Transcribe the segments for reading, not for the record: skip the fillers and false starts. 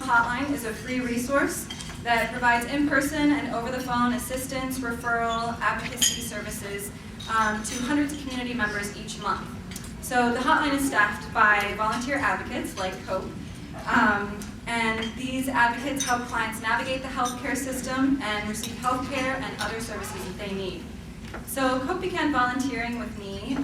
Hotline is a free resource that provides in-person and over-the-phone assistance, referral, advocacy services to hundreds of community members each month. So the hotline is staffed by volunteer advocates like Cope, and these advocates help clients navigate the healthcare system and receive healthcare and other services that they need. So Cope began volunteering with me.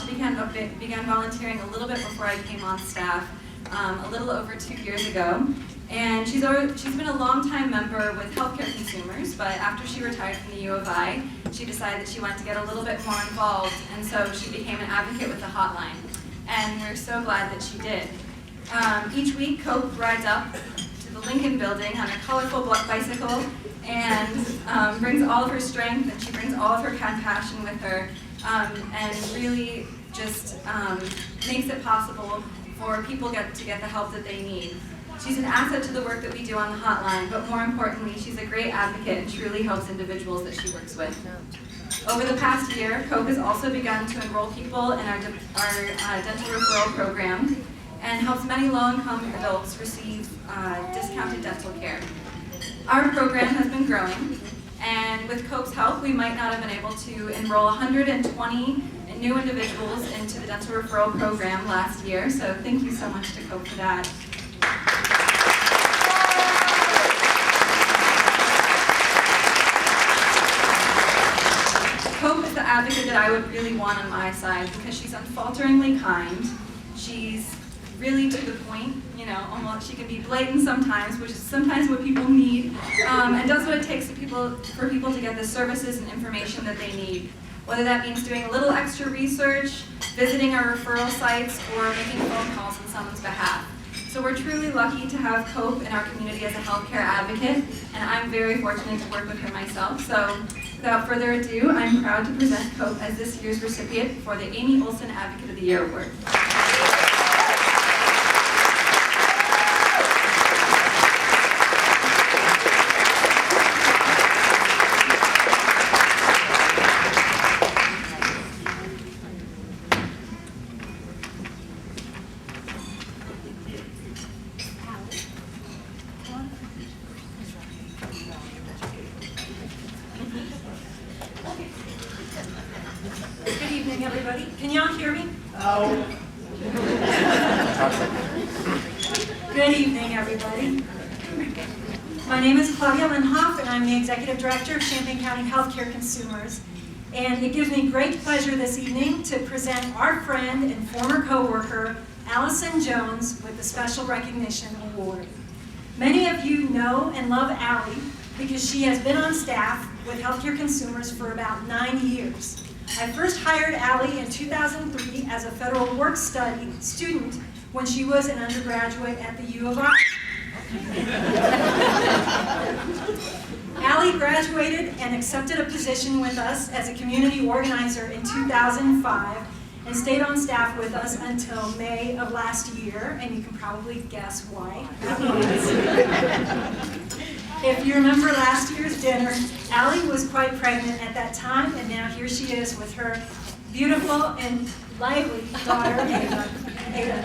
She began volunteering a little bit before I came on staff, a little over 2 years ago. And she's been a longtime member with Healthcare Consumers, but after she retired from the U of I, she decided that she wanted to get a little bit more involved, and so she became an advocate with the hotline. And we're so glad that she did. Each week, Cope rides up to the Lincoln Building on her colorful bicycle and brings all of her strength, and she brings all of her compassion with her, and really just makes it possible for people to get the help that they need. She's an asset to the work that we do on the hotline, but more importantly, she's a great advocate and truly helps individuals that she works with. Over the past year, Cope has also begun to enroll people in our dental referral program and helps many low-income adults receive discounted dental care. Our program has been growing, and with Cope's help, we might not have been able to enroll 120 new individuals into the dental referral program last year, so thank you so much to Cope for that. Cope is the advocate that I would really want on my side because she's unfalteringly kind. She's really to the point, almost she can be blatant sometimes, which is sometimes what people need, and does what it takes for people to get the services and information that they need. Whether that means doing a little extra research, visiting our referral sites, or making phone calls on someone's behalf. So we're truly lucky to have Cope in our community as a healthcare advocate, and I'm very fortunate to work with her myself. So without further ado, I'm proud to present Cope as this year's recipient for the Amy Olson Advocate of the Year Award. Good evening, everybody. Can y'all hear me? Oh. Good evening, everybody. My name is Claudia Linhoff, and I'm the Executive Director of Champaign County Healthcare Consumers. And it gives me great pleasure this evening to present our friend and former co-worker, Allison Jones, with the Special Recognition Award. Many of you know and love Allie because she has been on staff with Healthcare Consumers for about 9 years. I first hired Allie in 2003 as a federal work study student when she was an undergraduate at the U of I. Allie graduated and accepted a position with us as a community organizer in 2005 and stayed on staff with us until May of last year, and you can probably guess why. If you remember last year's dinner, Allie was quite pregnant at that time, and now here she is with her beautiful and lively daughter, Ada.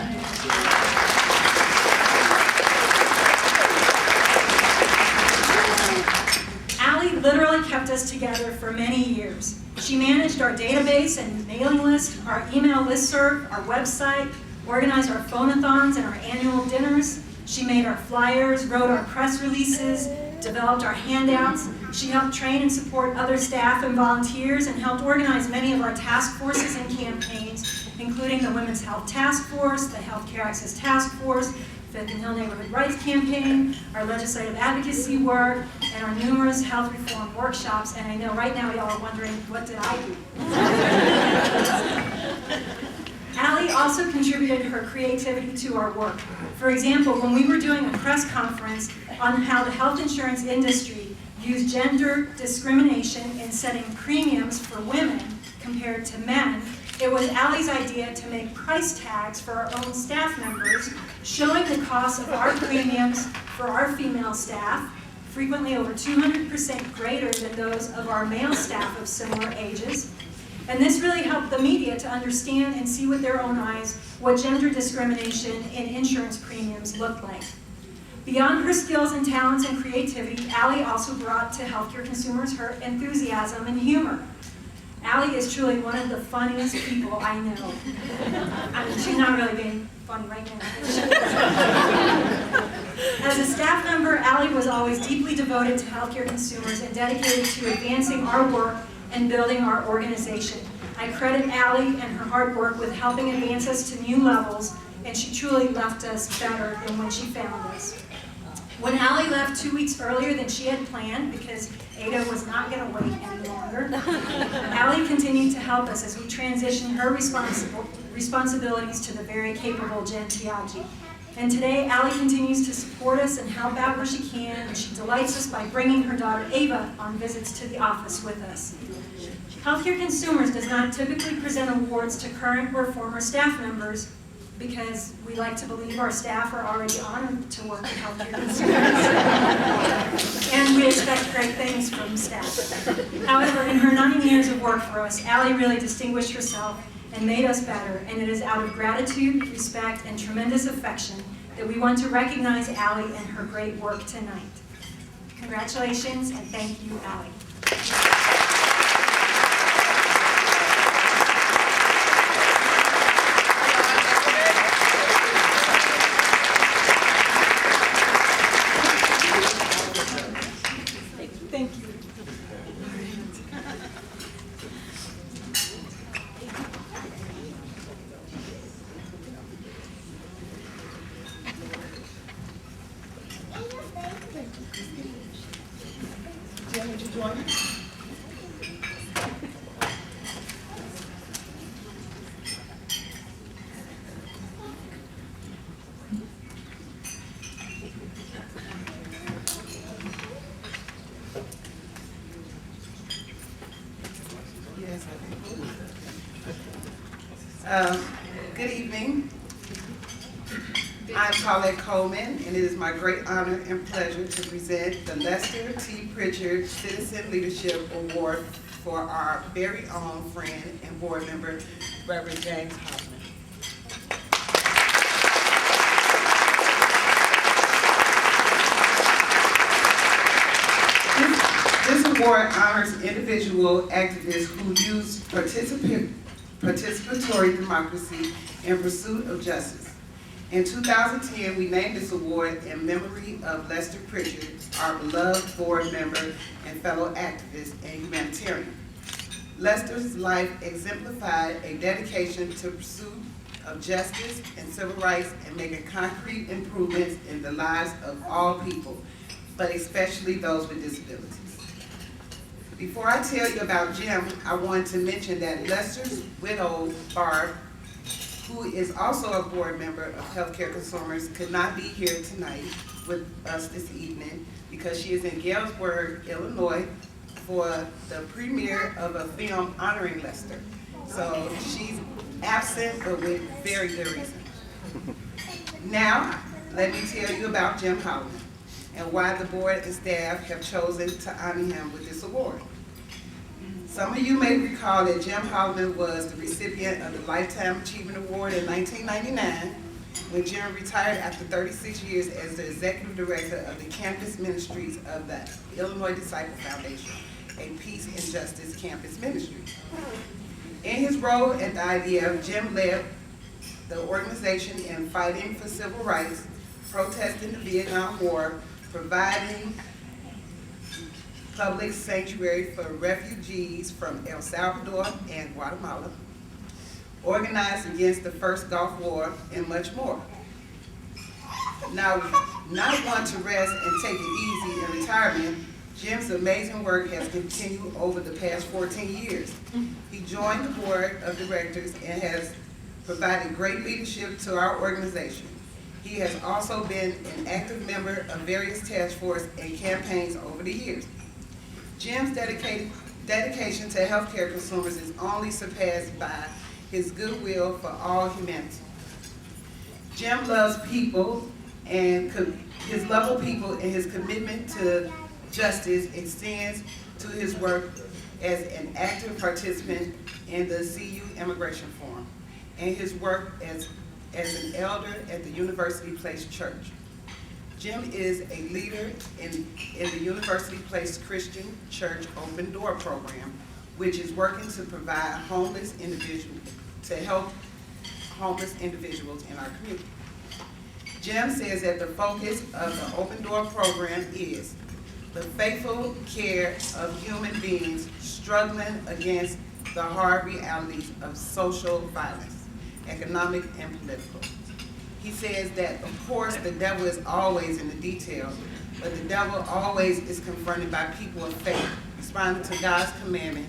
Allie literally kept us together for many years. She managed our database and mailing list, our email listserv, our website, organized our phone-a-thons and our annual dinners. She made our flyers, wrote our press releases, developed our handouts. She helped train and support other staff and volunteers and helped organize many of our task forces and campaigns, including the Women's Health Task Force, the Healthcare Access Task Force, Fifth and Hill Neighborhood Rights Campaign, our legislative advocacy work, and our numerous health reform workshops. And I know right now y'all are wondering, what did I do? Allie also contributed her creativity to our work. For example, when we were doing a press conference on how the health insurance industry views gender discrimination in setting premiums for women compared to men, it was Allie's idea to make price tags for our own staff members, showing the cost of our premiums for our female staff, frequently over 200% greater than those of our male staff of similar ages. And this really helped the media to understand and see with their own eyes what gender discrimination in insurance premiums looked like. Beyond her skills and talents and creativity, Allie also brought to healthcare consumers her enthusiasm and humor. Allie is truly one of the funniest people I know. I mean, she's not really being funny right now. As a staff member, Allie was always deeply devoted to healthcare consumers and dedicated to advancing our work and building our organization. I credit Allie and her hard work with helping advance us to new levels, and she truly left us better than when she found us. When Allie left 2 weeks earlier than she had planned, because Ada was not going to wait any longer, Allie continued to help us as we transitioned her responsibilities to the very capable Jen Tiaggi. And today, Allie continues to support us and help out where she can, and she delights us by bringing her daughter Ava on visits to the office with us. Healthcare Consumers does not typically present awards to current or former staff members, because we like to believe our staff are already honored to work with healthcare consumers. And we expect great things from staff. However, in her 9 years of work for us, Allie really distinguished herself and made us better, and it is out of gratitude, respect, and tremendous affection that we want to recognize Allie and her great work tonight. Congratulations, and thank you, Allie. Thank you. Jen, would you join me? Yes, I do. Good evening. I'm Paulette Coleman, and it is my great honor and pleasure to present the Lester T. Pritchard Citizen Leadership Award for our very own friend and board member, Reverend James Hoffman. This award honors individual activists who use participatory democracy in pursuit of justice. In 2010, we named this award in memory of Lester Pritchard, our beloved board member and fellow activist and humanitarian. Lester's life exemplified a dedication to pursuit of justice and civil rights and making concrete improvements in the lives of all people, but especially those with disabilities. Before I tell you about Jim, I want to mention that Lester's widow, Barb, who is also a board member of Healthcare Consumers, could not be here tonight with us this evening because she is in Galesburg, Illinois for the premiere of a film honoring Lester. So she's absent, but with very good reason. Now, let me tell you about Jim Holland and why the board and staff have chosen to honor him with this award. Some of you may recall that Jim Holland was the recipient of the Lifetime Achievement Award in 1999 when Jim retired after 36 years as the executive director of the campus ministries of the Illinois Disciple Foundation, a peace and justice campus ministry. In his role at the IDF, Jim led the organization in fighting for civil rights, protesting the Vietnam War, providing public sanctuary for refugees from El Salvador and Guatemala, organized against the first Gulf War, and much more. Now, not one to rest and take it easy in retirement, Jim's amazing work has continued over the past 14 years. He joined the board of directors and has provided great leadership to our organization. He has also been an active member of various task forces and campaigns over the years. Jim's dedication to healthcare consumers is only surpassed by his goodwill for all humanity. Jim loves people, and his love of people and his commitment to justice extends to his work as an active participant in the CU Immigration Forum and his work as an elder at the University Place Church. Jim is a leader in the University Place Christian Church Open Door Program, which is working to provide help homeless individuals in our community. Jim says that the focus of the Open Door Program is the faithful care of human beings struggling against the hard realities of social violence, economic and political. He says that, of course, the devil is always in the details, but the devil always is confronted by people of faith, responding to God's commandment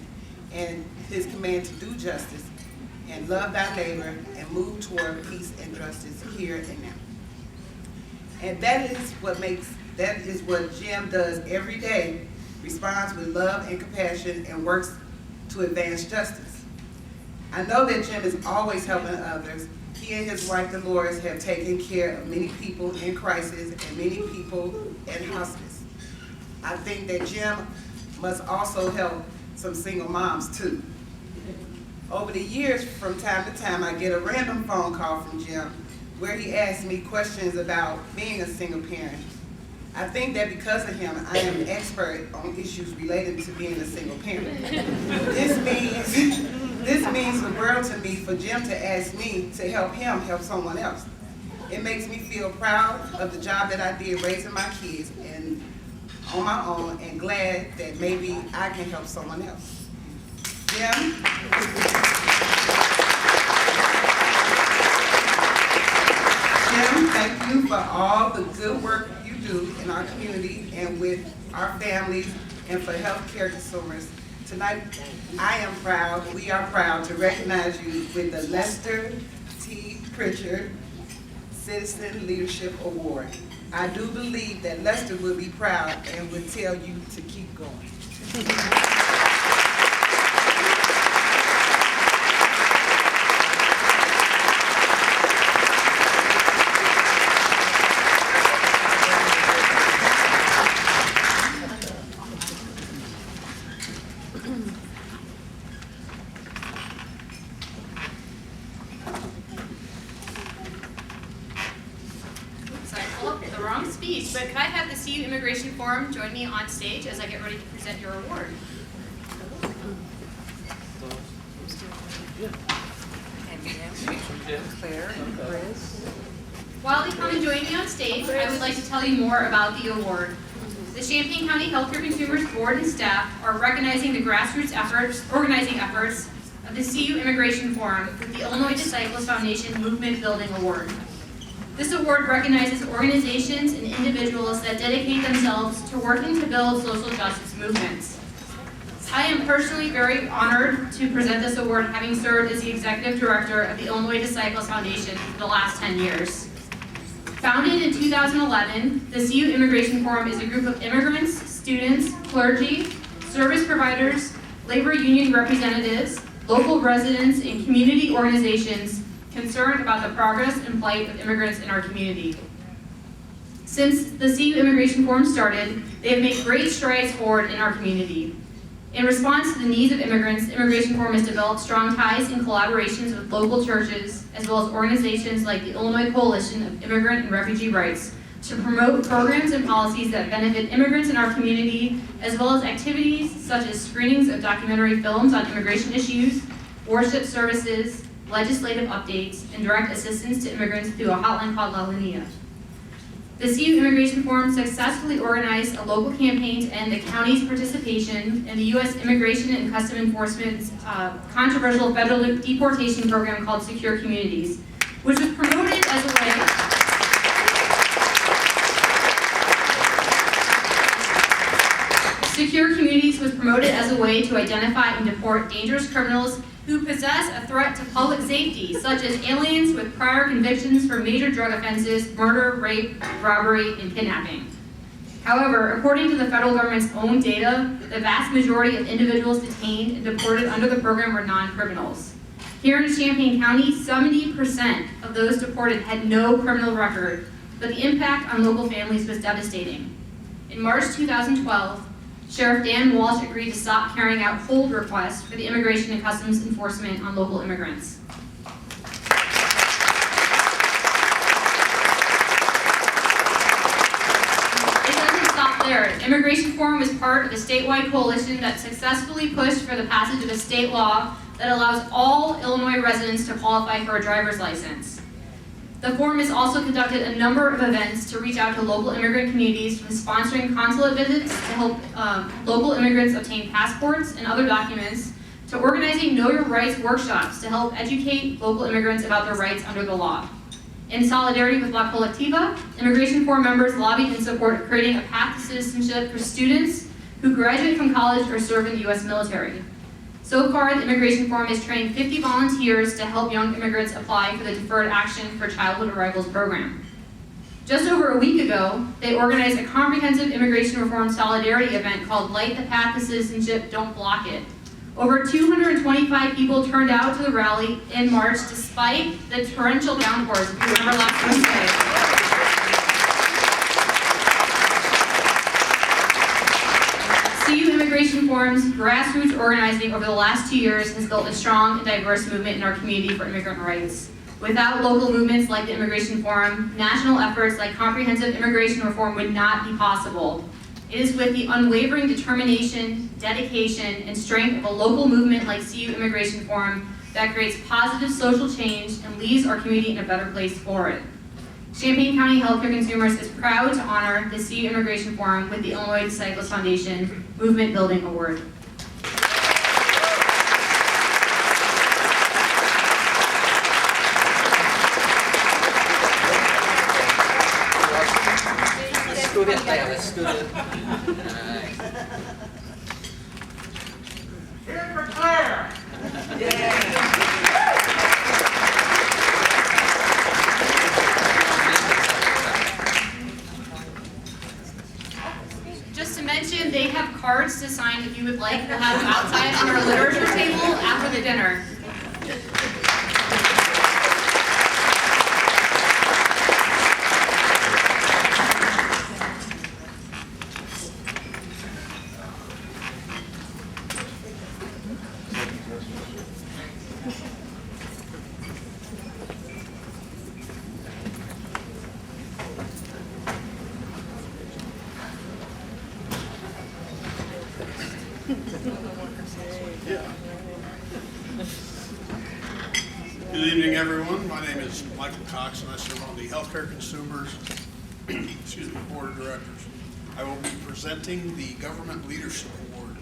and his command to do justice and love thy neighbor and move toward peace and justice here and now. And that is what Jim does every day, responds with love and compassion and works to advance justice. I know that Jim is always helping others. He and his wife, Dolores, have taken care of many people in crisis and many people in hospice. I think that Jim must also help some single moms too. Over the years, from time to time, I get a random phone call from Jim where he asks me questions about being a single parent. I think that because of him, I am an expert on issues related to being a single parent. This means the world to me for Jim to ask me to help him help someone else. It makes me feel proud of the job that I did raising my kids and on my own, and glad that maybe I can help someone else. Jim? Jim, thank you for all the good work you do in our community and with our families and for healthcare consumers. Tonight, we are proud to recognize you with the Lester T. Pritchard Citizen Leadership Award. I do believe that Lester will be proud and will tell you to keep going. But could I have the CU Immigration Forum join me on stage as I get ready to present your award? While they come and join me on stage, I would like to tell you more about the award. The Champaign County Healthcare Consumers Board and staff are recognizing the grassroots organizing efforts of the CU Immigration Forum with the Illinois Disciples Foundation Movement Building Award. This award recognizes organizations and individuals that dedicate themselves to working to build social justice movements. I am personally very honored to present this award, having served as the executive director of the Illinois Disciples Foundation for the last 10 years. Founded in 2011, the CU Immigration Forum is a group of immigrants, students, clergy, service providers, labor union representatives, local residents, and community organizations concerned about the progress and plight of immigrants in our community. Since the CU Immigration Forum started, they have made great strides forward in our community. In response to the needs of immigrants, the Immigration Forum has developed strong ties and collaborations with local churches, as well as organizations like the Illinois Coalition of Immigrant and Refugee Rights, to promote programs and policies that benefit immigrants in our community, as well as activities such as screenings of documentary films on immigration issues, worship services, legislative updates, and direct assistance to immigrants through a hotline called La Linea. The CU Immigration Forum successfully organized a local campaign to end the county's participation in the U.S. Immigration and Customs Enforcement's controversial federal deportation program called Secure Communities, which was promoted as a way Secure Communities was promoted as a way to identify and deport dangerous criminals who possess a threat to public safety, such as aliens with prior convictions for major drug offenses, murder, rape, robbery, and kidnapping. However, according to the federal government's own data, the vast majority of individuals detained and deported under the program were non-criminals. Here in Champaign County, 70% of those deported had no criminal record, but the impact on local families was devastating. In March 2012, Sheriff Dan Walsh agreed to stop carrying out hold requests for the Immigration and Customs Enforcement on local immigrants. It doesn't stop there. Immigration Forum is part of a statewide coalition that successfully pushed for the passage of a state law that allows all Illinois residents to qualify for a driver's license. The forum has also conducted a number of events to reach out to local immigrant communities, from sponsoring consulate visits to help local immigrants obtain passports and other documents, to organizing Know Your Rights workshops to help educate local immigrants about their rights under the law. In solidarity with La Colectiva, Immigration Forum members lobbied in support of creating a path to citizenship for students who graduate from college or serve in the U.S. military. So far, the Immigration Forum has trained 50 volunteers to help young immigrants apply for the Deferred Action for Childhood Arrivals program. Just over a week ago, they organized a comprehensive immigration reform solidarity event called Light the Path to Citizenship, Don't Block It. Over 225 people turned out to the rally in March despite the torrential downpours, if you remember last Wednesday. CU Immigration Forum's grassroots organizing over the last 2 years has built a strong and diverse movement in our community for immigrant rights. Without local movements like the Immigration Forum, national efforts like comprehensive immigration reform would not be possible. It is with the unwavering determination, dedication, and strength of a local movement like CU Immigration Forum that creates positive social change and leaves our community in a better place for it. Champaign County Healthcare Consumers is proud to honor the CU Immigration Forum with the Illinois Disciples Foundation Movement Building Award. Student, yeah, student. Nice. Here for Claire! Just to mention, they have cards to sign if you would like. We'll have them outside on our literature table after the dinner. Good evening, everyone. My name is Michael Cox, and I serve on the Healthcare Consumers Board of Directors. I will be presenting the Government Leadership Award.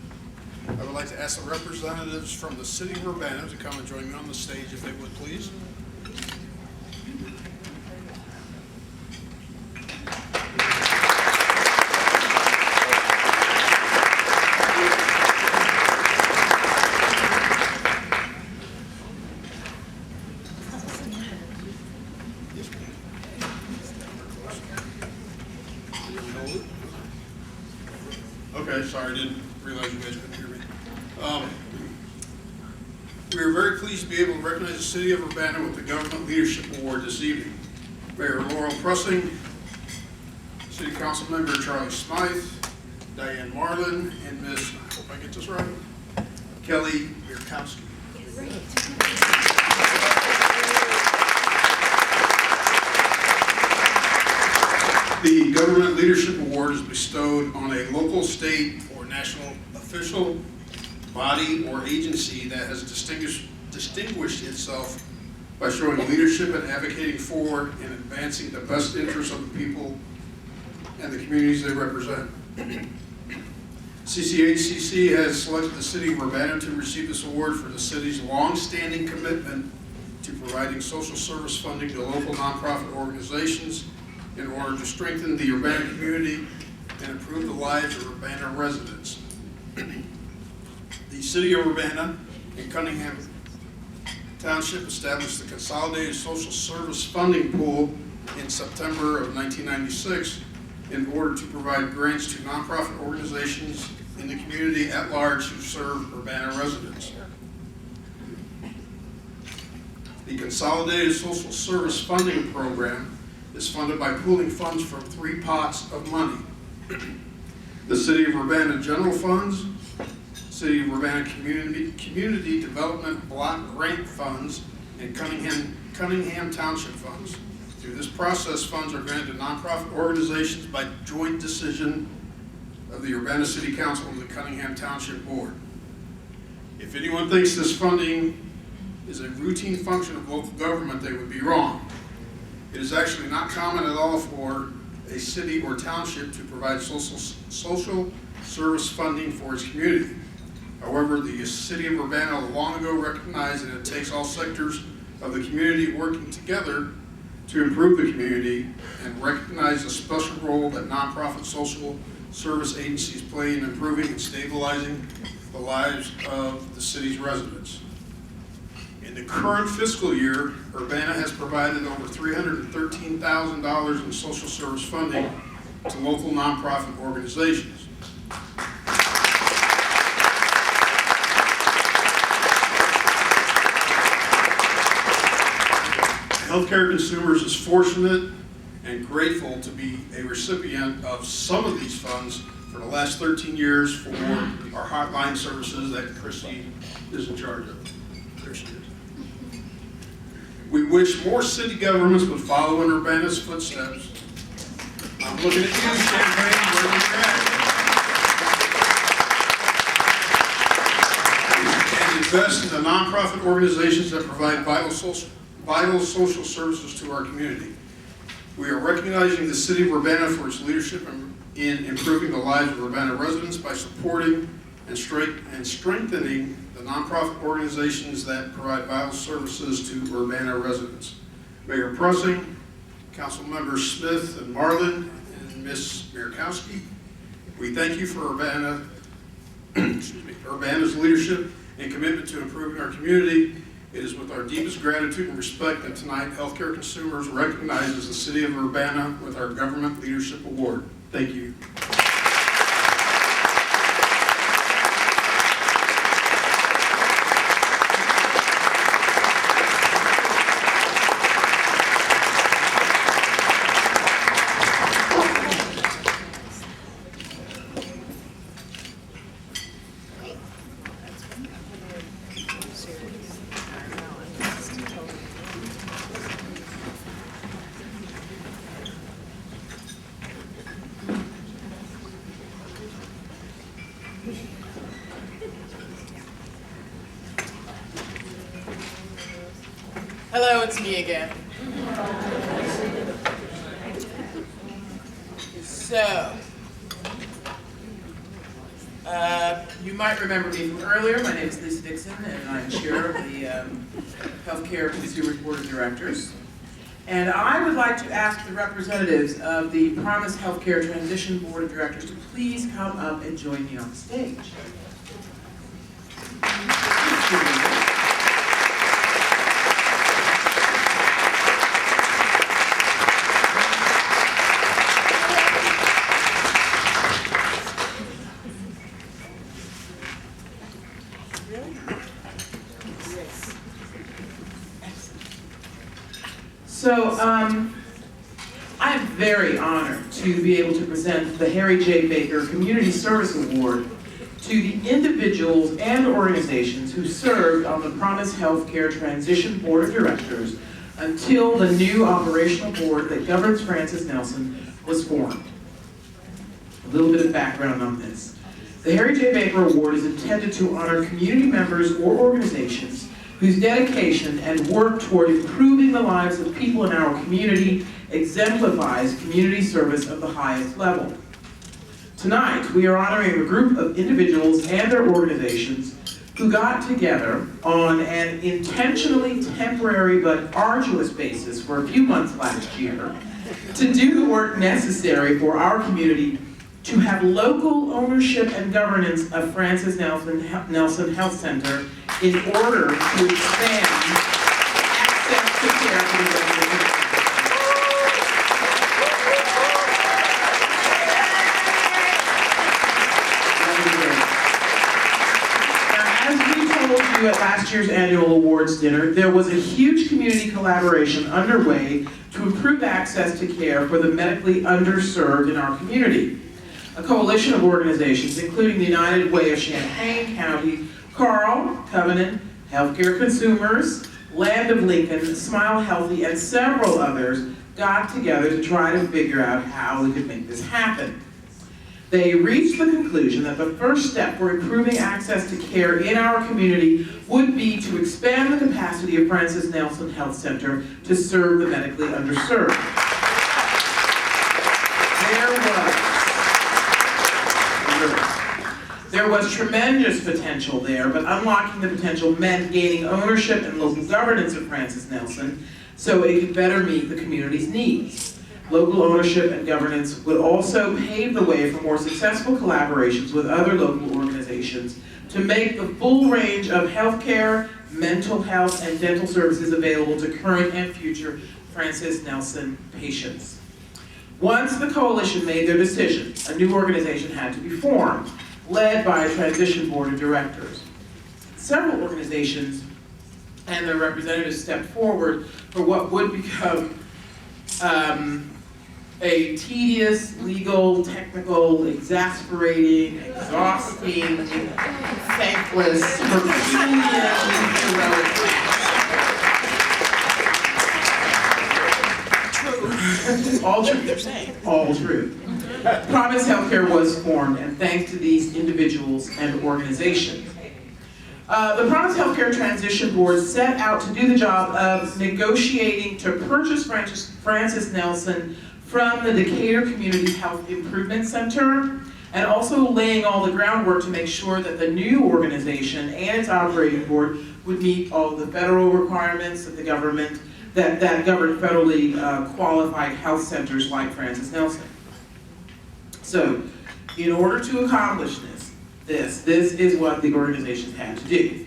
I would like to ask the representatives from the City of Urbana to come and join me on the stage, if they would, please. Okay, sorry, I didn't realize you guys couldn't hear me. We are very pleased to be able to recognize the City of Urbana with the Government Leadership Award this evening. Mayor Laurel Pressing, City Council Member Charlie Smythe, Diane Marlin, and Ms., I hope I get this right, Kelly Mirkowski. The Government Leadership Award is bestowed on a local, state, or national official, body, or agency that has distinguished itself by showing leadership and advocating for and advancing the best interests of the people and the communities they represent. CCHCC has selected the City of Urbana to receive this award for the city's long-standing commitment to providing social service funding to local nonprofit organizations in order to strengthen the Urbana community and improve the lives of Urbana residents. The City of Urbana and Cunningham Township established the Consolidated Social Service Funding Pool in September of 1996 in order to provide grants to nonprofit organizations in the community at large who serve Urbana residents. The Consolidated Social Service Funding Program is funded by pooling funds from 3 pots of money. the City of Urbana General Funds, City of Urbana Community Development Block Grant Funds, and Cunningham Township Funds. Through this process, funds are granted to nonprofit organizations by joint decision of the Urbana City Council and the Cunningham Township Board. If anyone thinks this funding is a routine function of local government, they would be wrong. It is actually not common at all for a city or township to provide social service funding for its community. However, the City of Urbana long ago recognized that it takes all sectors of the community working together to improve the community and recognize the special role that nonprofit social service agencies play in improving and stabilizing the lives of the city's residents. In the current fiscal year, Urbana has provided over $313,000 in social service funding to local nonprofit organizations. Healthcare Consumers is fortunate and grateful to be a recipient of some of these funds for the last 13 years for our hotline services that Christy is in charge of. There she is. We wish more city governments would follow in Urbana's footsteps. I'm looking at you, Champaign, where you're at. And invest in the nonprofit organizations that provide vital social services to our community. We are recognizing the City of Urbana for its leadership in improving the lives of Urbana residents by supporting and strengthening the nonprofit organizations that provide vital services to Urbana residents. Mayor Pressing, Council Members Smith and Marlin, and Ms. Mierkowski, we thank you for Urbana's leadership and commitment to improving our community. It is with our deepest gratitude and respect that tonight Healthcare Consumers recognizes the City of Urbana with our Government Leadership Award. Thank you. Hello, it's me again. So, you might remember me from earlier. My name is Lisa Dixon, and I'm chair of the Healthcare Consumers Board of Directors. And I would like to ask the representatives of the Promise Healthcare Transition Board of Directors to please come up and join me on the stage. So, I am very honored to be able to present the Harry J. Baker Community Service Award to the individuals and organizations who served on the Promise Healthcare Transition Board of Directors until the new operational board that governs Francis Nelson was formed. A little bit of background on this. The Harry J. Baker Award is intended to honor community members or organizations whose dedication and work toward improving the lives of people in our community exemplifies community service of the highest level. Tonight, we are honoring a group of individuals and their organizations who got together on an intentionally temporary but arduous basis for a few months last year to do the work necessary for our community to have local ownership and governance of Francis Nelson Health Center in order to expand access to care for the residents. Now, as we told you at last year's annual awards dinner, there was a huge community collaboration underway to improve access to care for the medically underserved in our community. a coalition of organizations, including the United Way of Champaign County, Carl, Covenant, Healthcare Consumers, Land of Lincoln, Smile Healthy, and several others got together to try to figure out how we could make this happen. They reached the conclusion that the first step for improving access to care in our community would be to expand the capacity of Francis Nelson Health Center to serve the medically underserved. There was tremendous potential there, but unlocking the potential meant gaining ownership and local governance of Francis Nelson so it could better meet the community's needs. Local ownership and governance would also pave the way for more successful collaborations with other local organizations to make the full range of healthcare, mental health, and dental services available to current and future Francis Nelson patients. Once the coalition made their decision, a new organization had to be formed, led by a transition board of directors. Several organizations and their representatives stepped forward for what would become a tedious, legal, technical, exasperating, exhausting, thankless, Herculean, heroic task. All true, they're saying. All true. Promise Healthcare was formed, and thanks to these individuals and organizations. The Promise Healthcare Transition Board set out to do the job of negotiating to purchase Francis Nelson from the Decatur Community Health Improvement Center, and also laying all the groundwork to make sure that the new organization and its operating board would meet all the federal requirements of the government that govern federally qualified health centers like Francis Nelson. So, in order to accomplish this is what the organizations had to do.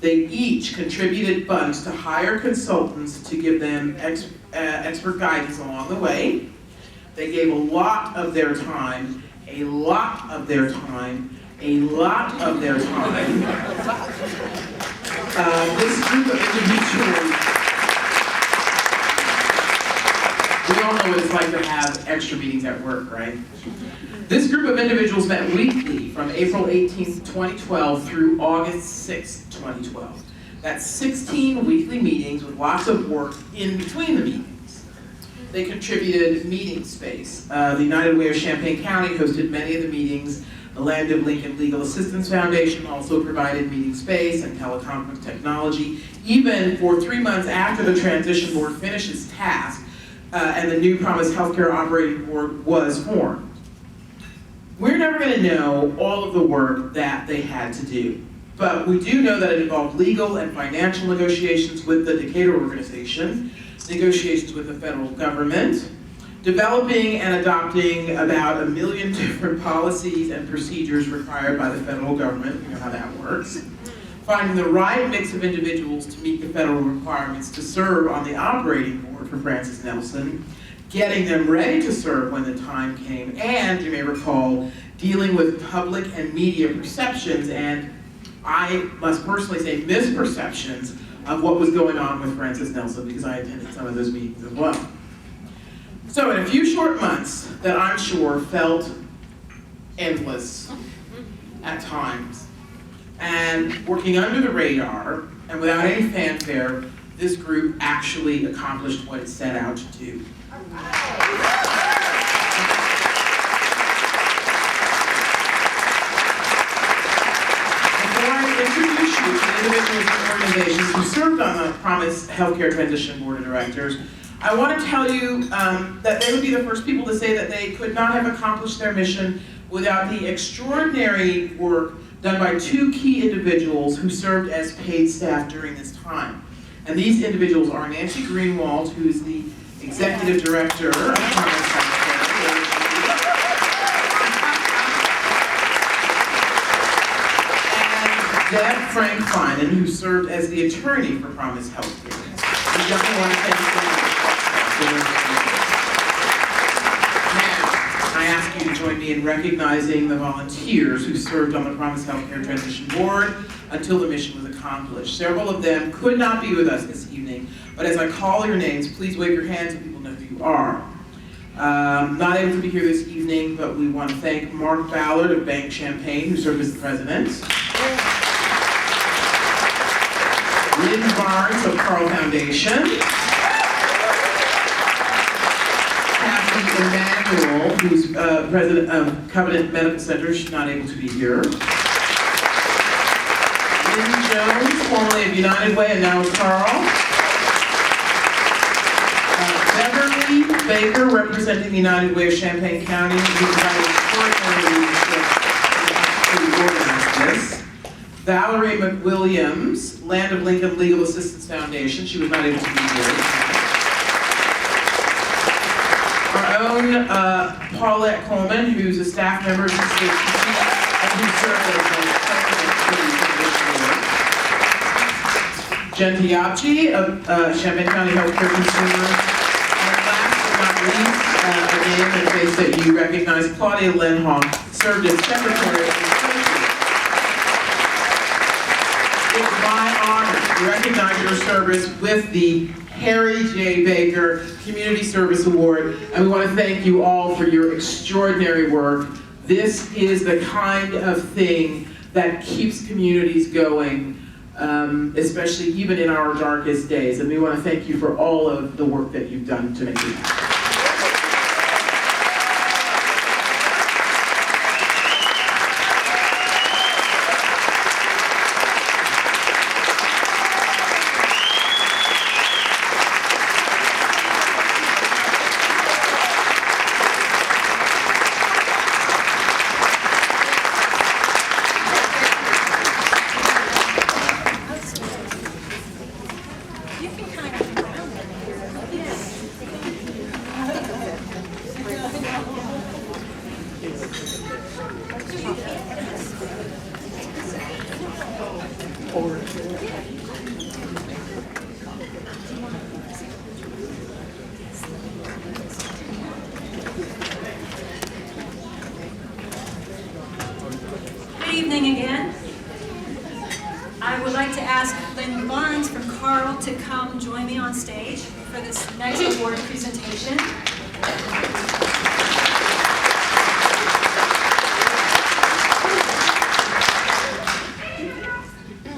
They each contributed funds to hire consultants to give them expert guidance along the way. They gave a lot of their time, this group of individuals, we all know what it's like to have extra meetings at work, right? This group of individuals met weekly from April 18th, 2012 through August 6th, 2012. That's 16 weekly meetings with lots of work in between the meetings. They contributed meeting space. The United Way of Champaign County hosted many of the meetings. The Land of Lincoln Legal Assistance Foundation also provided meeting space and teleconference technology, even for 3 months after the transition board finished its task and the new Promise Healthcare Operating Board was formed. We're never going to know all of the work that they had to do, but we do know that it involved legal and financial negotiations with the Decatur organization, negotiations with the federal government, developing and adopting about 1 million different policies and procedures required by the federal government, you know how that works, finding the right mix of individuals to meet the federal requirements to serve on the operating board for Francis Nelson, getting them ready to serve when the time came, and, you may recall, dealing with public and media perceptions, and I must personally say misperceptions of what was going on with Francis Nelson, because I attended some of those meetings as well. So in a few short months that I'm sure felt endless at times, and working under the radar, and without any fanfare, this group actually accomplished what it set out to do. Before I introduce you to the individuals and organizations who served on the Promise Healthcare Transition Board of Directors, I want to tell you that they would be the first people to say that they could not have accomplished their mission without the extraordinary work done by 2 key individuals who served as paid staff during this time. And these individuals are Nancy Greenwald, who is the Executive Director of Promise Healthcare, and Deb Frank Finan, who served as the attorney for Promise Healthcare. We definitely want to thank them. Now, I ask you to join me in recognizing the volunteers who served on the Promise Healthcare Transition Board until the mission was accomplished. Several of them could not be with us this evening, but as I call your names, please wave your hands so people know who you are. Not able to be here this evening, but we want to thank Mark Ballard of Bank Champaign, who served as the president. Lynn Barnes of Carl Foundation. Kathy Emanuel, who's president of Covenant Medical Center, she's not able to be here. Lynn Jones, formerly of United Way and now of Carl. Beverly Baker, representing the United Way of Champaign County, who provided extraordinary leadership to organize this. Valerie McWilliams, Land of Lincoln Legal Assistance Foundation, she was not able to be here. Our own Paulette Coleman, who's a staff member of the state and who served as the president. Jen Piaggi of Champaign County Healthcare Consumers. And last but not least, a name and face that you recognize, Claudia Lenhoff, served as secretary of the treasury. It's my honor to recognize your service with the Harry J. Baker Community Service Award, and we want to thank you all for your extraordinary work. This is the kind of thing that keeps communities going, especially even in our darkest days, and we want to thank you for all of the work that you've done to make it happen. You can kind of come around it here. Good evening again. I would like to ask Lynn Barnes from Carl to come join me on stage for this next award presentation.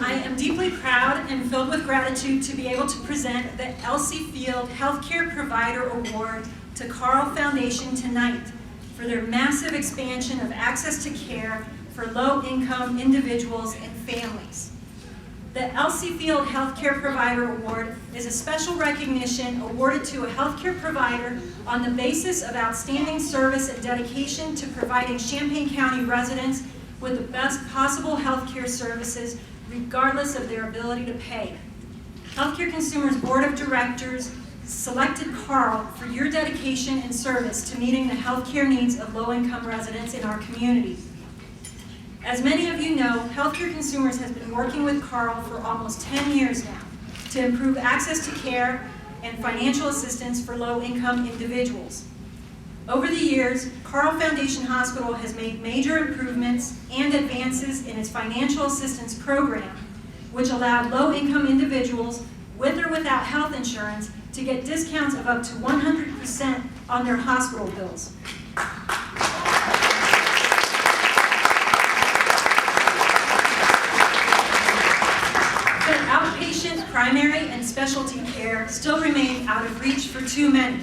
I am deeply proud and filled with gratitude to be able to present the Elsie Field Healthcare Provider Award to Carl Foundation tonight for their massive expansion of access to care for low-income individuals and families. The Elsie Field Healthcare Provider Award is a special recognition awarded to a healthcare provider on the basis of outstanding service and dedication to providing Champaign County residents with the best possible healthcare services regardless of their ability to pay. Healthcare Consumers Board of Directors selected Carl for your dedication and service to meeting the healthcare needs of low-income residents in our community. As many of you know, Healthcare Consumers has been working with Carl for almost 10 years now to improve access to care and financial assistance for low-income individuals. Over the years, Carl Foundation Hospital has made major improvements and advances in its financial assistance program, which allowed low-income individuals with or without health insurance to get discounts of up to 100% on their hospital bills. Outpatient, primary, and specialty care still remain out of reach for too many.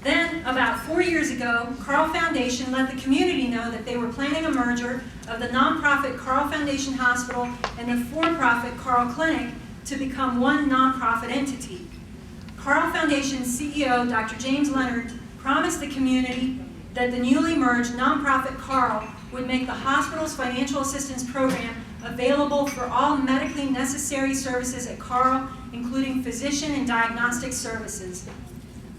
Then, about 4 years ago, Carl Foundation let the community know that they were planning a merger of the nonprofit Carl Foundation Hospital and the for-profit Carl Clinic to become one nonprofit entity. Carl Foundation CEO, Dr. James Leonard, promised the community that the newly merged nonprofit Carl would make the hospital's financial assistance program available for all medically necessary services at Carl, including physician and diagnostic services.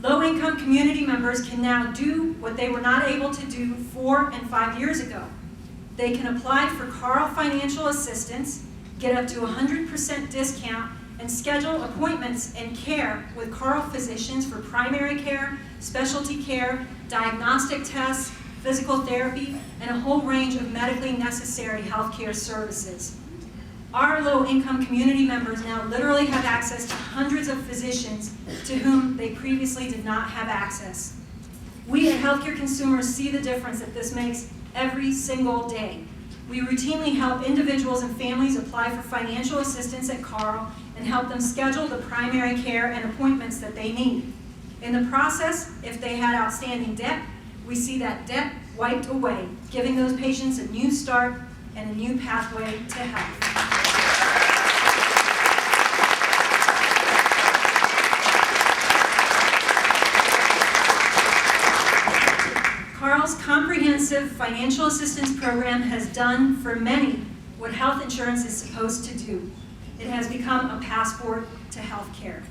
Low-income community members can now do what they were not able to do 4 and 5 years ago. They can apply for Carl financial assistance, get up to 100% discount, and schedule appointments and care with Carl physicians for primary care, specialty care, diagnostic tests, physical therapy, and a whole range of medically necessary healthcare services. Our low-income community members now literally have access to hundreds of physicians to whom they previously did not have access. We at Healthcare Consumers see the difference that this makes every single day. We routinely help individuals and families apply for financial assistance at Carle and help them schedule the primary care and appointments that they need. In the process, if they had outstanding debt, we see that debt wiped away, giving those patients a new start and a new pathway to health. Carle's comprehensive financial assistance program has done for many what health insurance is supposed to do. It has become a passport to health care.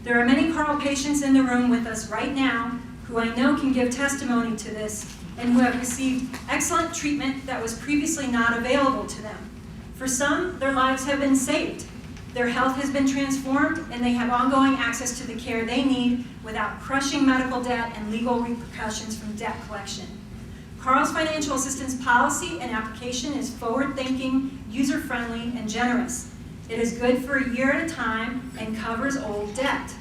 There are many Carle patients in the room with us right now who I know can give testimony to this and who have received excellent treatment that was previously not available to them. For some, their lives have been saved. Their health has been transformed and they have ongoing access to the care they need without crushing medical debt and legal repercussions from debt collection. Carle's financial assistance policy and application is forward-thinking, user-friendly, and generous. It is good for a year at a time and covers old debt.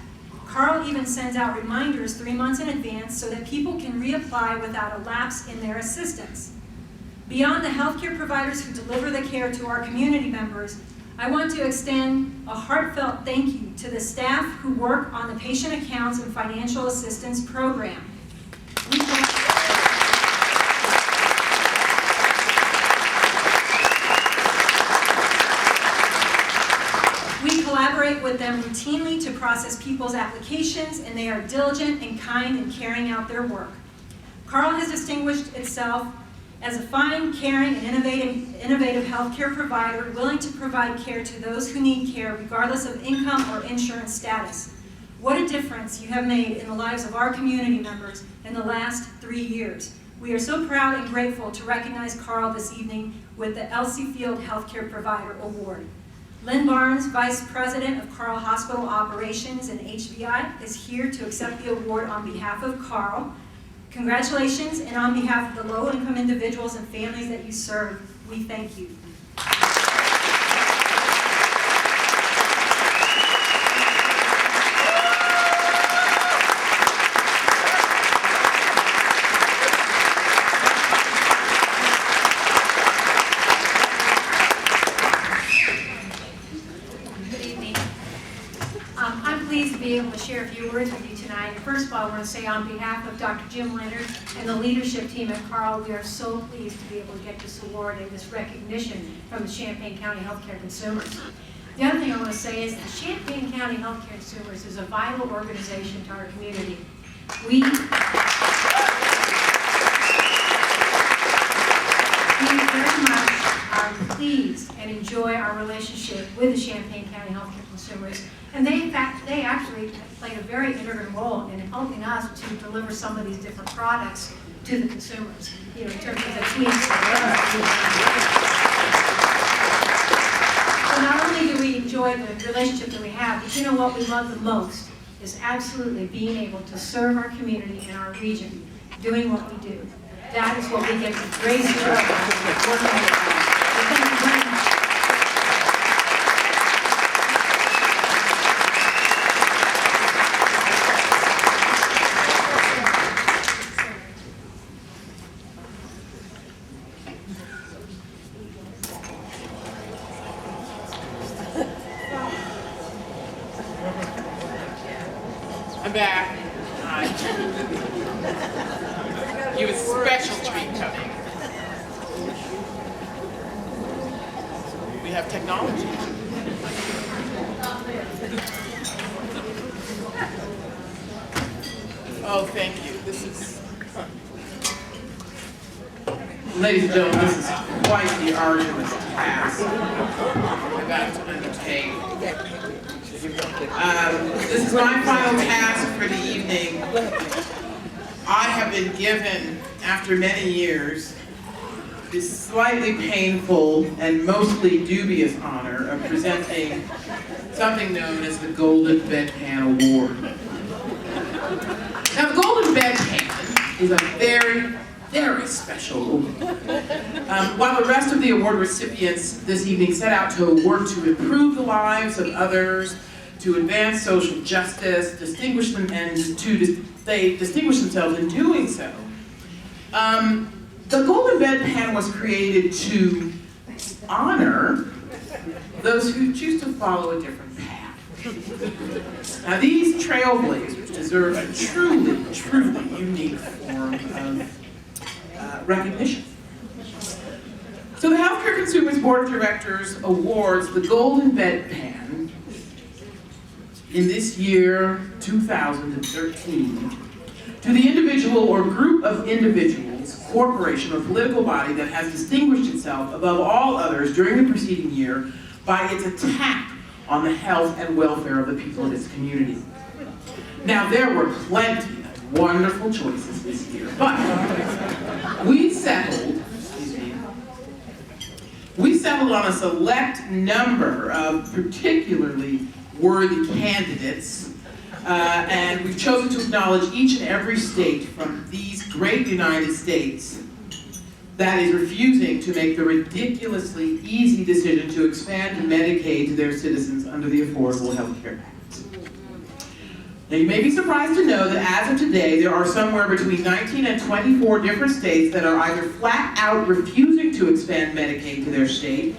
Carle even sends out reminders 3 months in advance so that people can reapply without a lapse in their assistance. Beyond the healthcare providers who deliver the care to our community members, I want to extend a heartfelt thank you to the staff who work on the patient accounts and financial assistance program. We collaborate with them routinely to process people's applications, and they are diligent and kind in carrying out their work. Carle has distinguished itself as a fine, caring, and innovative healthcare provider willing to provide care to those who need care regardless of income or insurance status. What a difference you have made in the lives of our community members in the last 3 years. We are so proud and grateful to recognize Carle this evening with the Elsie Field Healthcare Provider Award. Lynn Barnes, Vice President of Carle Hospital Operations and HVI, is here to accept the award on behalf of Carle. Congratulations, and on behalf of the low-income individuals and families that you serve, we thank you. Good evening. I'm pleased to be able to share a few words with you tonight. First of all, I want to say on behalf of Dr. Jim Leonard and the leadership team at Carle, we are so pleased to be able to get this award and this recognition from the Champaign County Healthcare Consumers. The other thing I want to say is that Champaign County Healthcare Consumers is a vital organization to our community. We very much are pleased and enjoy our relationship with the Champaign County Healthcare Consumers. And they actually played a very integral role in helping us to deliver some of these different products to the consumers, in terms of the tweaks. So not only do we enjoy the relationship that we have, but you know what we love the most is absolutely being able to serve our community and our region, doing what we do. That is what we get the great joy of working with us. So thank you very much. I'm back. Hi. You have a special treat coming. We have technology. Oh, thank you. This is fun. Ladies and gentlemen, this is quite the arduous task I'm about to undertake. This is my final task for the evening. I have been given, after many years, this slightly painful and mostly dubious honor of presenting something known as the Golden Bedpan Award. Now, the Golden Bedpan is a very, very special award. While the rest of the award recipients this evening set out to work to improve the lives of others to advance social justice, distinguish them, and they distinguish themselves in doing so. The Golden Bedpan was created to honor those who choose to follow a different path. Now, these trailblazers deserve a truly, truly unique form of recognition. So the Healthcare Consumers Board of Directors awards the Golden Bedpan in this year, 2013, to the individual or group of individuals, corporation, or political body that has distinguished itself above all others during the preceding year by its attack on the health and welfare of the people in its community. Now, there were plenty of wonderful choices this year, but we settled on a select number of particularly worthy candidates, and we've chosen to acknowledge each and every state from these great United States that is refusing to make the ridiculously easy decision to expand Medicaid to their citizens under the Affordable Health Care Act. Now, you may be surprised to know that as of today, there are somewhere between 19 and 24 different states that are either flat out refusing to expand Medicaid to their state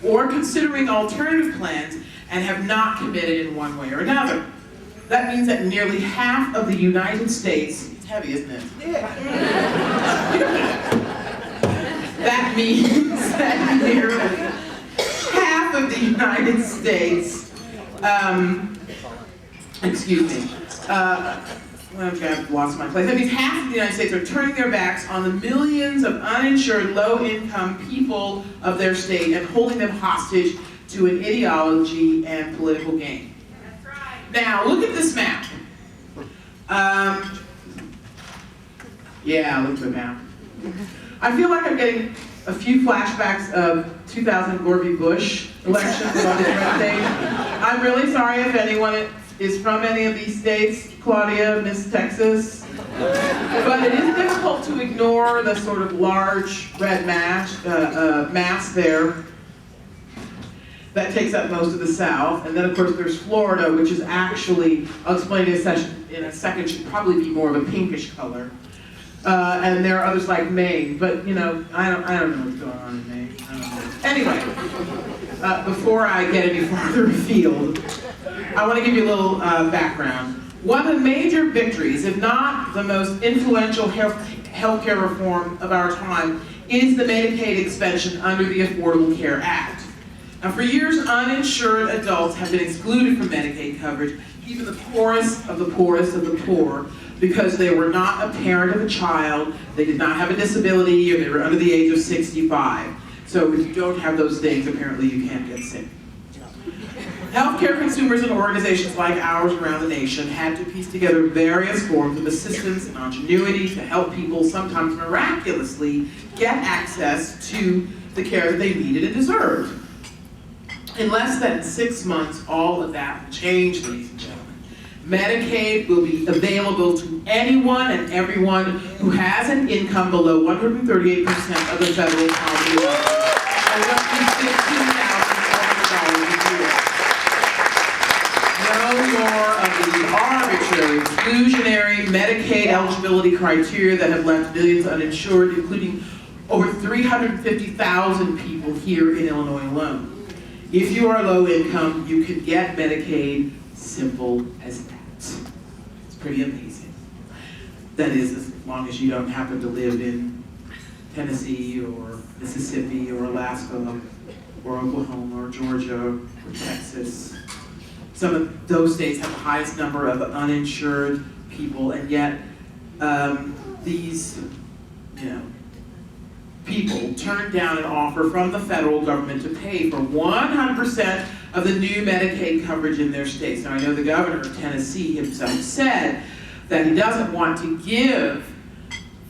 or considering alternative plans and have not committed in one way or another. That means that nearly half of the United States, it's heavy, isn't it? That means that nearly half of the United States, I've lost my place. That means half of the United States are turning their backs on the millions of uninsured, low-income people of their state and holding them hostage to an ideology and political gain. That's right. Now, look at this map. Yeah, look at the map. I feel like I'm getting a few flashbacks of 2000 Gore v. Bush elections on this red stage. I'm really sorry if anyone is from any of these states. Claudia, Miss Texas. But it is difficult to ignore the sort of large red mass there that takes up most of the South. And then, of course, there's Florida, which is actually, I'll explain in a second, should probably be more of a pinkish color. And there are others like Maine, but you know, I don't know what's going on in Maine. I don't know. Anyway, before I get any farther afield, I want to give you a little background. One of the major victories, if not the most influential healthcare reform of our time, is the Medicaid expansion under the Affordable Care Act. Now, for years, uninsured adults have been excluded from Medicaid coverage, even the poorest of the poorest of the poor, because they were not a parent of a child, they did not have a disability, or they were under the age of 65. So if you don't have those things, apparently you can't get sick. Healthcare consumers and organizations like ours around the nation had to piece together various forms of assistance and ingenuity to help people, sometimes miraculously, get access to the care that they needed and deserved. In less than 6 months, all of that will change, ladies and gentlemen. Medicaid will be available to anyone and everyone who has an income below 138% of the federal poverty level, or roughly $15,400 a year. No more of the arbitrary, exclusionary Medicaid eligibility criteria that have left millions uninsured, including over 350,000 people here in Illinois alone. If you are low income, you can get Medicaid, simple as that. It's pretty amazing. That is, as long as you don't happen to live in Tennessee or Mississippi or Alaska or Oklahoma or Georgia or Texas. Some of those states have the highest number of uninsured people, and yet these, people turned down an offer from the federal government to pay for 100% of the new Medicaid coverage in their states. Now, I know the governor of Tennessee himself said that he doesn't want to give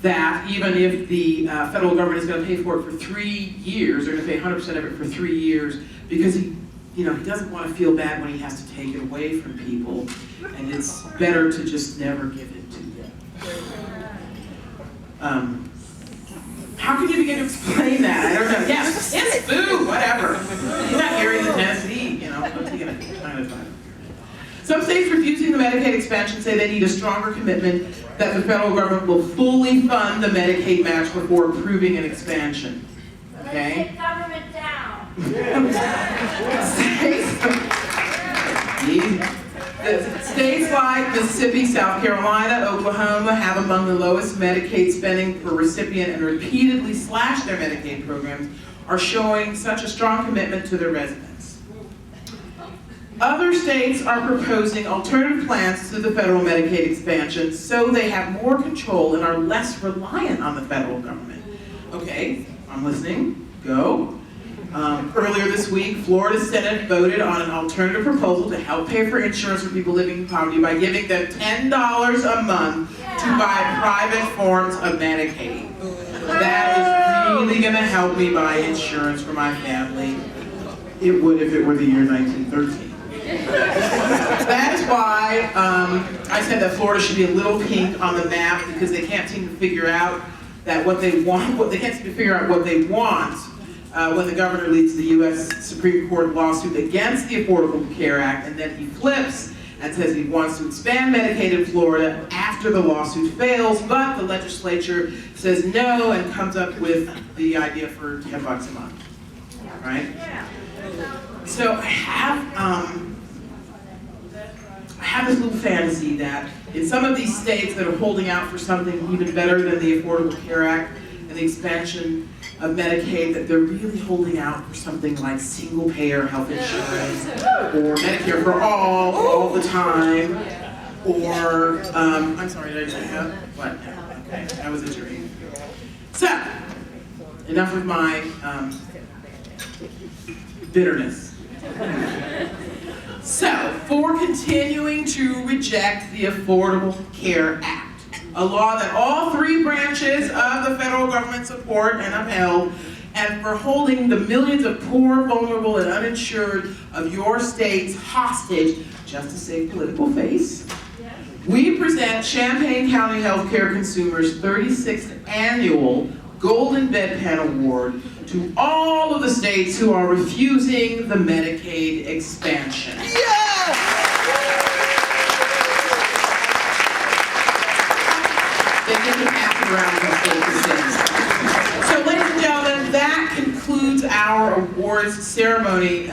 that even if the federal government is going to pay for it for 3 years. They're going to pay 100% of it for 3 years because he doesn't want to feel bad when he has to take it away from people, and it's better to just never give it to them. How can you begin to explain that? I don't know. Yes, it's food, whatever. He's not here in Tennessee, what are you going to kind of Some states refusing the Medicaid expansion say they need a stronger commitment that the federal government will fully fund the Medicaid match before approving an expansion. Okay? Take government down. States like Mississippi, South Carolina, Oklahoma have among the lowest Medicaid spending per recipient and repeatedly slash their Medicaid programs, are showing such a strong commitment to their residents. Other states are proposing alternative plans to the federal Medicaid expansion so they have more control and are less reliant on the federal government. Okay, I'm listening. Go. Earlier this week, Florida Senate voted on an alternative proposal to help pay for insurance for people living in poverty by giving them $10 a month to buy private forms of Medicaid. That is really going to help me buy insurance for my family. It would if it were the year 1913. That is why I said that Florida should be a little pink on the map, because they can't seem to figure out that what they want, they can't seem to figure out what they want when the governor leads the U.S. Supreme Court lawsuit against the Affordable Care Act, and then he flips and says he wants to expand Medicaid in Florida after the lawsuit fails, but the legislature says no and comes up with the idea for $10 a month, right? So I have this little fantasy that in some of these states that are holding out for something even better than the Affordable Care Act and the expansion of Medicaid, that they're really holding out for something like single-payer health insurance, or Medicare for all the time, or, I'm sorry, did I say that? What? Okay, that was a dream. So, enough of my bitterness. So, for continuing to reject the Affordable Care Act, a law that all three branches of the federal government support and upheld, and for holding the millions of poor, vulnerable, and uninsured of your states hostage just to save political face, we present Champaign County Healthcare Consumers' 36th annual Golden Bedpan Award to all of the states who are refusing the Medicaid expansion. They get to pass it around from state to state. So, ladies and gentlemen, that concludes our awards ceremony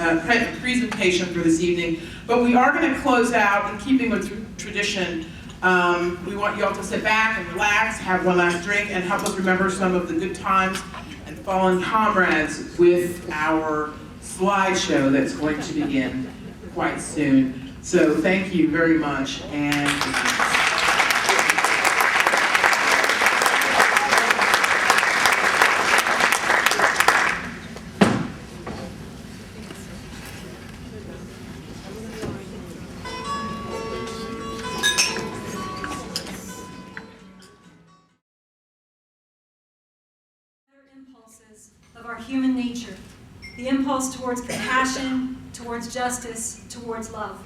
presentation for this evening. But we are going to close out, in keeping with tradition. We want you all to sit back and relax, have one last drink, and help us remember some of the good times and fallen comrades with our slideshow that's going to begin quite soon. So thank you very much, and impulses of our human nature, the impulse towards compassion, towards justice, towards love.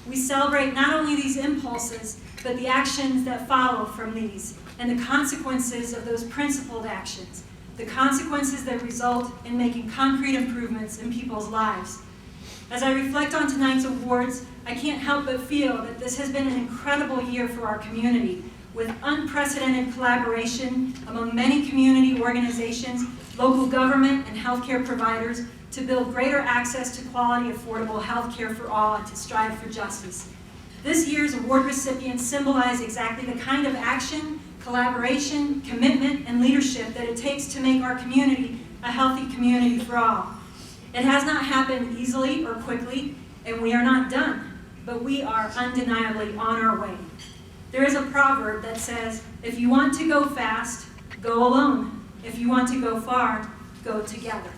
We celebrate not only these impulses, but the actions that follow from these, and the consequences of those principled actions, the consequences that result in making concrete improvements in people's lives. As I reflect on tonight's awards, I can't help but feel that this has been an incredible year for our community, with unprecedented collaboration among many community organizations, local government, and healthcare providers to build greater access to quality, affordable healthcare for all and to strive for justice. This year's award recipients symbolize exactly the kind of action, collaboration, commitment, and leadership that it takes to make our community a healthy community for all. It has not happened easily or quickly, and we are not done, but we are undeniably on our way. There is a proverb that says, if you want to go fast, go alone. If you want to go far, go together.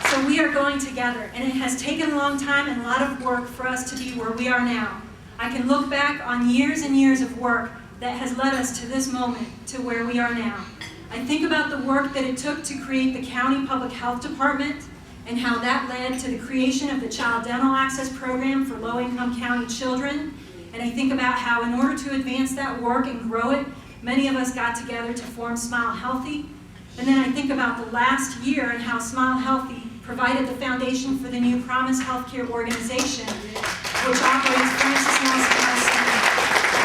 So we are going together, and it has taken a long time and a lot of work for us to be where we are now. I can look back on years and years of work that has led us to this moment, to where we are now. I think about the work that it took to create the County Public Health Department, and how that led to the creation of the Child Dental Access Program for low-income county children. And I think about how, in order to advance that work and grow it, many of us got together to form Smile Healthy. And then I think about the last year and how Smile Healthy provided the foundation for the new Promise Healthcare organization, which operates Francis Nelson Health Center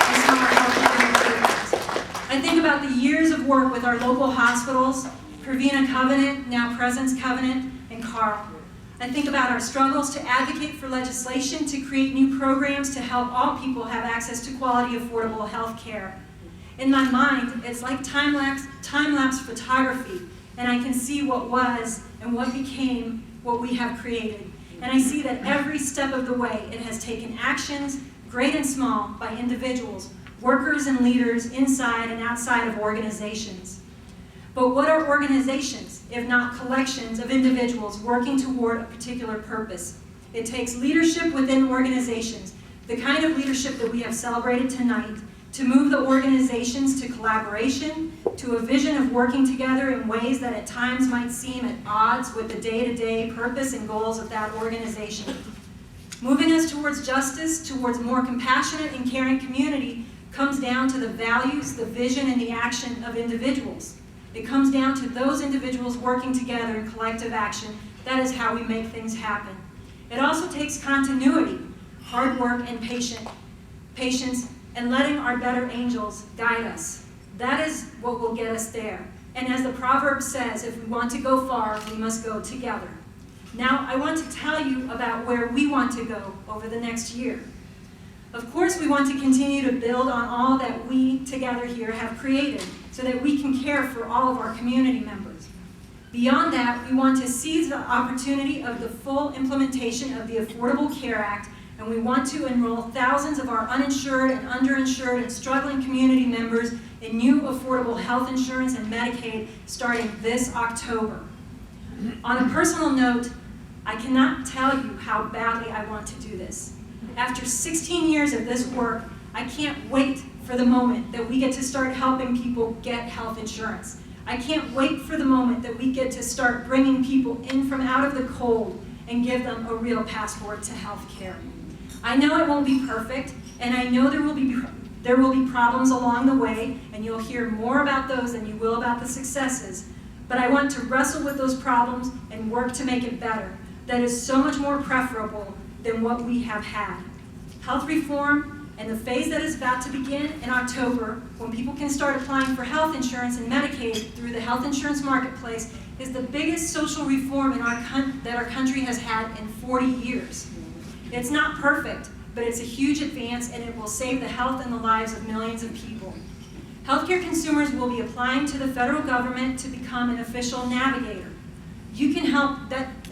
and Smile Healthy programs. I think about the years of work with our local hospitals, Provena Covenant, now Presence Covenant, and Carl. I think about our struggles to advocate for legislation to create new programs to help all people have access to quality, affordable health care. In my mind, it's like time-lapse photography, and I can see what was and what became what we have created. And I see that every step of the way it has taken actions, great and small, by individuals, workers and leaders inside and outside of organizations. But what are organizations, if not collections of individuals working toward a particular purpose? It takes leadership within organizations, the kind of leadership that we have celebrated tonight, to move the organizations to collaboration, to a vision of working together in ways that at times might seem at odds with the day-to-day purpose and goals of that organization. Moving us towards justice, towards a more compassionate and caring community, comes down to the values, the vision, and the action of individuals. It comes down to those individuals working together in collective action. That is how we make things happen. It also takes continuity, hard work, and patience, and letting our better angels guide us. That is what will get us there. And as the proverb says, if we want to go far, we must go together. Now, I want to tell you about where we want to go over the next year. Of course, we want to continue to build on all that we together here have created so that we can care for all of our community members. Beyond that, we want to seize the opportunity of the full implementation of the Affordable Care Act, and we want to enroll thousands of our uninsured and underinsured and struggling community members in new affordable health insurance and Medicaid starting this October. On a personal note, I cannot tell you how badly I want to do this. After 16 years of this work, I can't wait for the moment that we get to start helping people get health insurance. I can't wait for the moment that we get to start bringing people in from out of the cold and give them a real passport to health care. I know it won't be perfect, and I know there will be problems along the way, and you'll hear more about those than you will about the successes. But I want to wrestle with those problems and work to make it better. That is so much more preferable than what we have had. Health reform and the phase that is about to begin in October, when people can start applying for health insurance and Medicaid through the health insurance marketplace, is the biggest social reform that our country has had in 40 years. It's not perfect, but it's a huge advance, and it will save the health and the lives of millions of people. Healthcare consumers will be applying to the federal government to become an official navigator. You can help.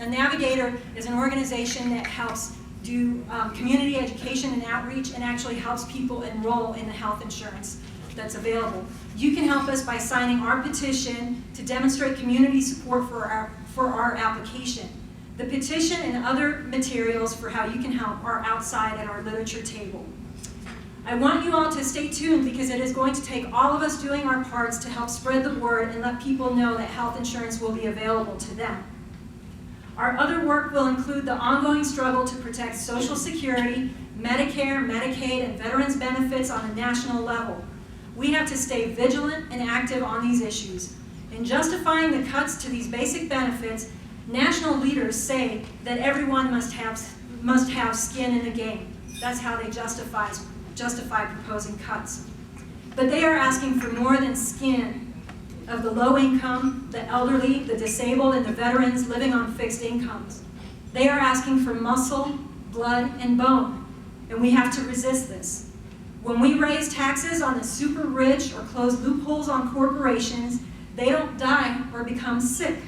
A navigator is an organization that helps do community education and outreach and actually helps people enroll in the health insurance that's available. You can help us by signing our petition to demonstrate community support for our application. The petition and other materials for how you can help are outside at our literature table. I want you all to stay tuned because it is going to take all of us doing our parts to help spread the word and let people know that health insurance will be available to them. Our other work will include the ongoing struggle to protect Social Security, Medicare, Medicaid, and veterans benefits on a national level. We have to stay vigilant and active on these issues. In justifying the cuts to these basic benefits, national leaders say that everyone must have skin in the game. That's how they justify proposing cuts. But they are asking for more than skin of the low income, the elderly, the disabled, and the veterans living on fixed incomes. They are asking for muscle, blood, and bone, and we have to resist this. When we raise taxes on the super rich or close loopholes on corporations, they don't die or become sick.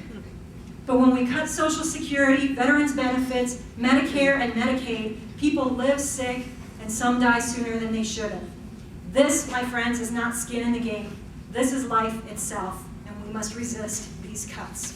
But when we cut Social Security, veterans benefits, Medicare, and Medicaid, people live sick and some die sooner than they should have. This, my friends, is not skin in the game. This is life itself, and we must resist these cuts.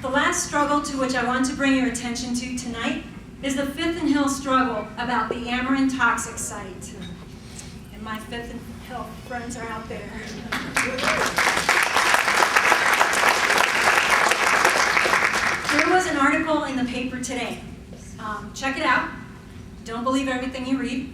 The last struggle to which I want to bring your attention to tonight is the Fifth and Hill struggle about the Ameren toxic site. And my Fifth and Hill friends are out there. There was an article in the paper today. Check it out. Don't believe everything you read.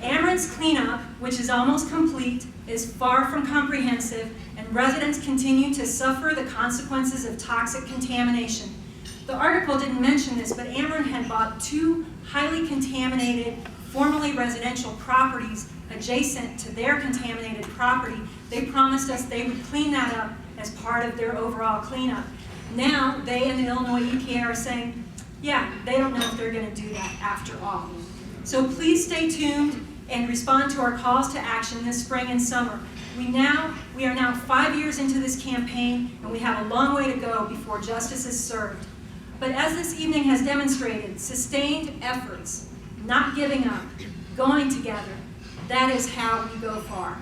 Ameren's cleanup, which is almost complete, is far from comprehensive, and residents continue to suffer the consequences of toxic contamination. The article didn't mention this, but Ameren had bought 2 highly contaminated, formerly residential properties adjacent to their contaminated property. They promised us they would clean that up as part of their overall cleanup. Now, they and the Illinois EPA are saying, yeah, they don't know if they're going to do that after all. So please stay tuned and respond to our calls to action this spring and summer. We are now 5 years into this campaign, and we have a long way to go before justice is served. But as this evening has demonstrated, sustained efforts, not giving up, going together, that is how we go far.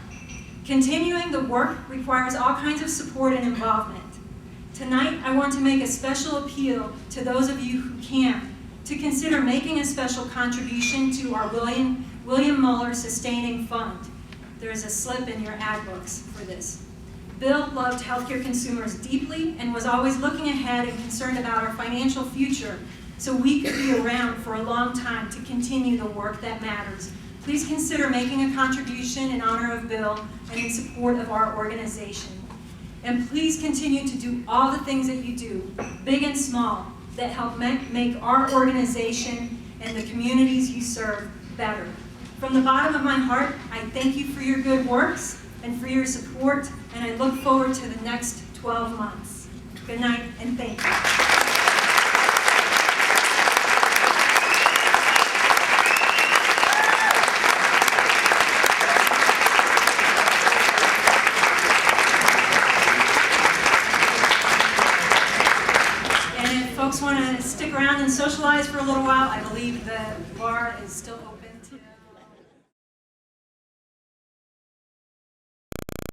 Continuing the work requires all kinds of support and involvement. Tonight, I want to make a special appeal to those of you who can, to consider making a special contribution to our William Muller Sustaining Fund. There is a slip in your ad books for this. Bill loved healthcare consumers deeply and was always looking ahead and concerned about our financial future, so we could be around for a long time to continue the work that matters. Please consider making a contribution in honor of Bill and in support of our organization. And please continue to do all the things that you do, big and small, that help make our organization and the communities you serve better. From the bottom of my heart, I thank you for your good works and for your support, and I look forward to the next 12 months. Good night, and thank you. Folks want to stick around and socialize for a little while, I believe the bar is still open.